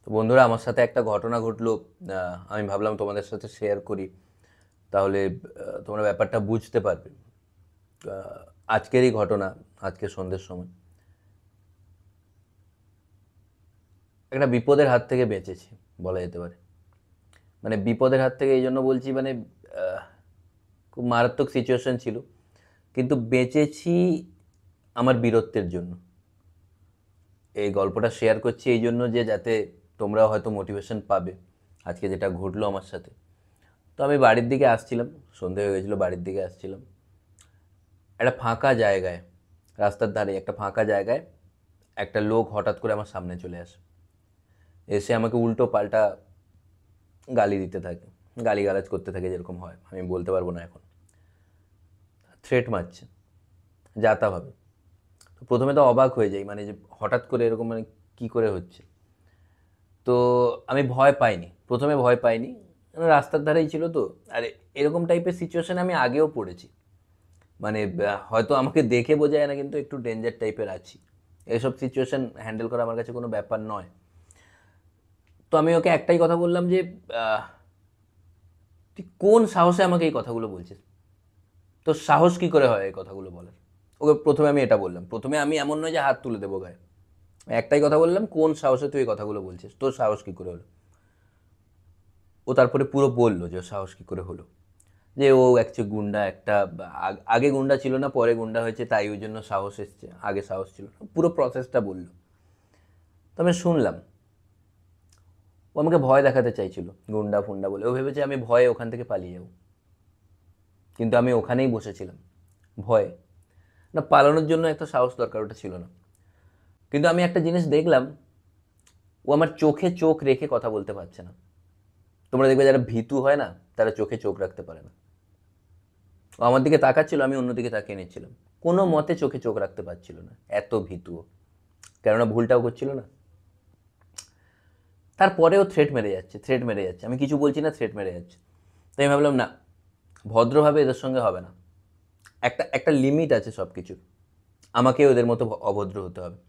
তো বন্ধুরা, আমার সাথে একটা ঘটনা ঘটলো। আমি ভাবলাম তোমাদের সাথে শেয়ার করি, তাহলে তোমরা ব্যাপারটা বুঝতে পারবে। আহ, আজকেরই ঘটনা, আজকে সন্ধ্যের সময় একটা বিপদের হাত থেকে বেঁচেছি বলা যেতে পারে। মানে বিপদের হাত থেকে এই জন্য বলছি, মানে আহ, খুব মারাত্মক সিচুয়েশন ছিল, কিন্তু বেঁচেছি আমার বীরত্বের জন্য। এই গল্পটা শেয়ার করছি এই জন্য যে যাতে তোমরাও হয়তো মোটিভেশন পাবে আজকে যেটা ঘটলো আমার সাথে। তো আমি বাড়ির দিকে আসছিলাম, সন্ধে হয়ে গেছিলো, বাড়ির দিকে আসছিলাম। একটা ফাঁকা জায়গায়, রাস্তার ধারে একটা ফাঁকা জায়গায় একটা লোক হঠাৎ করে আমার সামনে চলে আসে। এসে আমাকে উল্টো পাল্টা গালি দিতে থাকে, গালিগালাজ করতে থাকে, যেরকম হয় আমি বলতে পারবো না এখন। থ্রেট মারছে যা তা ভাবে। তো প্রথমে তো অবাক হয়ে যাই, মানে যে হঠাৎ করে এরকম, মানে কী করে হচ্ছে। তো আমি ভয় পাইনি, প্রথমে ভয় পাইনি, কারণ রাস্তার ধারেই ছিল তো। আর এরকম টাইপের সিচুয়েশনে আমি আগেও পড়েছি। মানে হয়তো আমাকে দেখে বোঝা যায় না, কিন্তু একটু ডেঞ্জার টাইপের আছি। এসব সিচুয়েশন হ্যান্ডেল করা আমার কাছে কোনো ব্যাপার নয়। তো আমি ওকে একটাই কথা বললাম যে আহ, তুই কোন সাহসে আমাকে এই কথাগুলো বলছিস? তোর সাহস কি করে হয় এই কথাগুলো বলার? ওকে প্রথমে আমি এটা বললাম, প্রথমে আমি এমন নয় যে হাত তুলে দেবো গায়ে। একটাই কথা বললাম, কোন সাহসে তুই এই কথাগুলো বলছিস, তোর সাহস কি করে হলো? ও তারপরে পুরো বললো যে ওর সাহস কি করে হলো, যে ও অ্যাকচুয়ালি গুন্ডা একটা, আগে গুন্ডা ছিল না, পরে গুন্ডা হয়েছে, তাই ওই জন্য সাহস এসছে, আগে সাহস ছিল না। পুরো প্রসেসটা বললো। তো আমি শুনলাম। ও আমাকে ভয় দেখাতে চাইছিল, গুন্ডা ফুন্ডা বলে। ও ভেবেছে আমি ভয়ে ওখান থেকে পালিয়ে যাবো, কিন্তু আমি ওখানেই বসেছিলাম ভয়ে। না, পালানোর জন্য একটা সাহস দরকার, ওটা ছিল না। কিন্তু আমি একটা জিনিস দেখলাম, ও আমার চোখে চোখ রেখে কথা বলতে পারছে না। তোমরা দেখবে যারা ভীতু হয় না, তারা চোখে চোখ রাখতে পারে না। ও আমার দিকে তাকাচ্ছিল, আমি অন্যদিকে তাকিয়ে নিচ্ছিলাম। কোনো মতে চোখে চোখ রাখতে পারছিল না, এত ভীতু ও। কেননা ভুলটাও করছিল না। তারপরেও থ্রেট মেরে যাচ্ছে, থ্রেট মেরে যাচ্ছে, আমি কিছু বলছি না, থ্রেট মেরে যাচ্ছে। তাই আমি ভাবলাম না, ভদ্রভাবে এদের সঙ্গে হবে না। একটা একটা লিমিট আছে সব কিছুর। আমাকে ওদের মতো অভদ্র হতে হবে।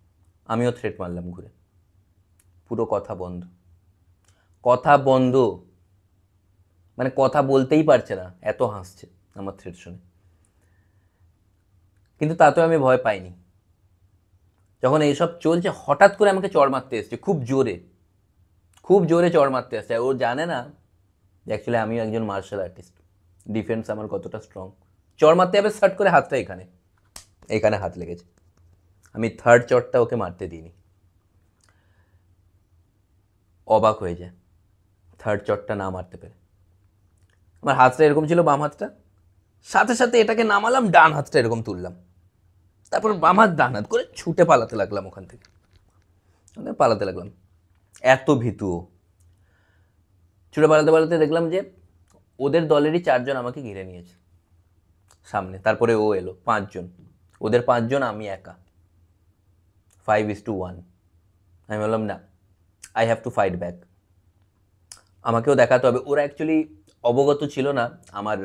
আমিও থ্রেট মারলাম ঘুরে। পুরো কথা বন্ধ, কথা বন্ধ। মানে কথা বলতেই পারছে না, এত হাসছে আমার থ্রেট শুনে। কিন্তু তাতেও আমি ভয় পাইনি। যখন এইসব চলছে, হঠাৎ করে আমাকে চড় মারতে এসছে, খুব জোরে, খুব জোরে চড় মারতে আসছে। ও জানে না যে অ্যাকচুয়ালি আমিও একজন মার্শাল আর্টিস্ট, ডিফেন্স আমার কতটা স্ট্রং। চড় মারতে যাবে, সার্ট করে হাতটা এখানে, এখানে হাত লেগেছে। আমি থার্ড চড়টা ওকে মারতে দিইনি। অবাক হয়ে যায় থার্ড চটটা না মারতে পেরে। আমার হাতটা এরকম ছিল, বাম হাতটা, সাথে সাথে এটাকে নামালাম, ডান হাতটা এরকম তুললাম, তারপর বাম হাত ডান হাত করে ছুটে পালাতে লাগলাম ওখান থেকে। মানে পালাতে লাগলাম, এত ভীতু ও। ছুটে পালাতে পালাতে দেখলাম যে ওদের দলেরই চারজন আমাকে ঘিরে নিয়েছে সামনে। তারপরে ও এলো, পাঁচজন। ওদের পাঁচজন, আমি একা, 5:1। আমি বললাম না, I have to fight back. আমাকেও দেখাতে হবে। ওরা অ্যাকচুয়ালি অবগত ছিল না আমার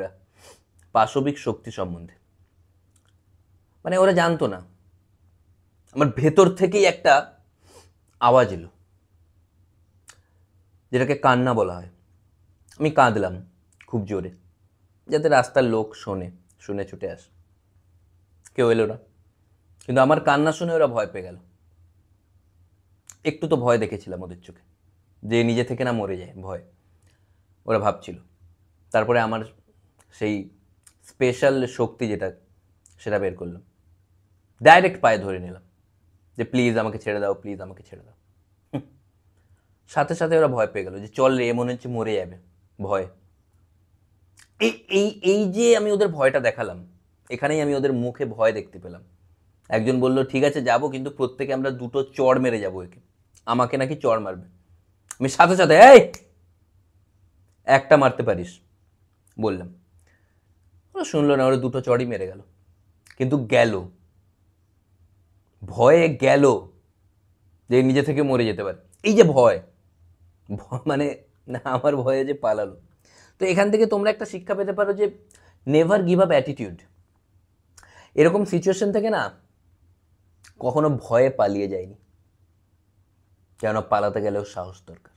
পাশবিক শক্তি সম্বন্ধে। মানে ওরা জানতো না। আমার ভেতর থেকেই একটা আওয়াজ এলো, যেটাকে কান্না বলা হয়। আমি কাঁদলাম খুব জোরে, যাতে রাস্তার লোক শোনে, শুনে ছুটে আসে। কেউ এলো না, কিন্তু আমার কান্না শুনে ওরা ভয় পেয়ে গেল। একটু তো ভয় দেখেছিলাম ওদের চোখে, যে নিজে থেকে না মরে যায়, ভয় ওরা ভাবছিল। তারপরে আমার সেই স্পেশাল শক্তি যেটা, সেটা বের করলাম, ডাইরেক্ট পায়ে ধরে নিলাম যে প্লিজ আমাকে ছেড়ে দাও, প্লিজ আমাকে ছেড়ে দাও। সাথে সাথে ওরা ভয় পেয়ে গেল, যে চল রে, মনে হচ্ছে মরে যাবে ভয়। এই এই এই যে আমি ওদের ভয়টা দেখালাম, এখানেই আমি ওদের মুখে ভয় দেখতে পেলাম। একজন বলল ঠিক আছে যাবো, কিন্তু প্রত্যেকে আমরা দুটো চড় মেরে যাবো একে। আমাকে নাকি চড় মারবে। আমি সাথে সাথে এই একটা মারতে পারিস বললাম। ওরা শুনলো না, ওরা দুটো চড়ই মেরে গেল। কিন্তু গেল, ভয়ে গেল, যে নিজে থেকে মরে যেতে পারে। এই যে ভয়, মানে না, আমার ভয়ে যে পালালো। তো এখান থেকে তোমরা একটা শিক্ষা পেতে পারো যে নেভার গিভ আপ অ্যাটিটিউড। এরকম সিচুয়েশন থেকে না কখনো ভয়ে পালিয়ে যায়নি। কেন পালাতে গেলেও সাহস দরকার।